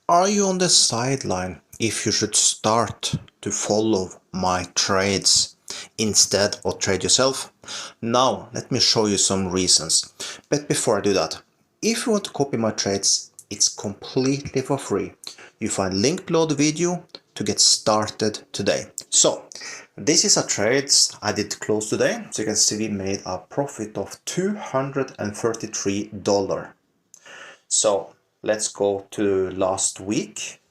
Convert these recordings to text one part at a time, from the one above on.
Are you on the sideline if you should start to follow my trades instead of trade yourself? Now, let me show you some reasons. But before I do that, if you want to copy my trades, it's completely for free. You find link below the video to get started today. So, this is a trades I did close today. So you can see we made a profit of $233. So let's go to last week.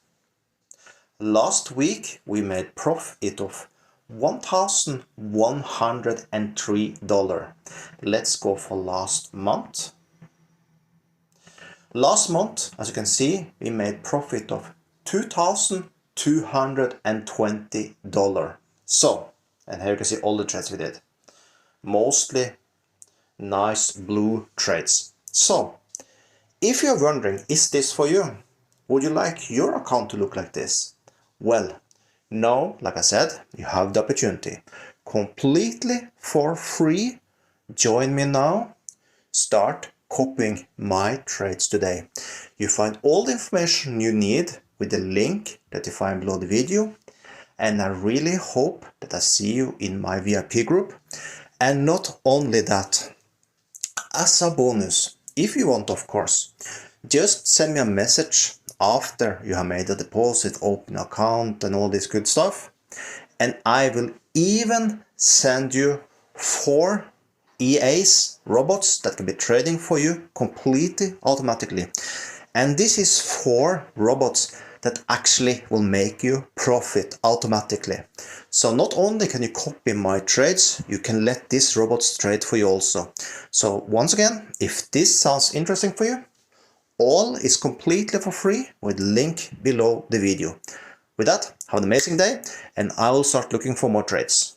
Last week we made profit of $1,103. Let's go for last month. Last month, as you can see, we made profit of $2,220. So, and here you can see all the trades we did. Mostly nice blue trades. So, if you're wondering, is this for you? Would you like your account to look like this? Well, no, like I said, you have the opportunity. Completely for free. Join me now. Start copying my trades today. You find all the information you need with the link that you find below the video. And I really hope that I see you in my VIP group. And not only that, as a bonus, if you want, of course, just send me a message after you have made a deposit, open an account and all this good stuff. And I will even send you 4 EAs, robots that can be trading for you completely automatically. And this is 4 robots that actually will make you profit automatically. So not only can you copy my trades, you can let these robots trade for you also. So once again, if this sounds interesting for you, all is completely for free with link below the video. With that, have an amazing day and I will start looking for more trades.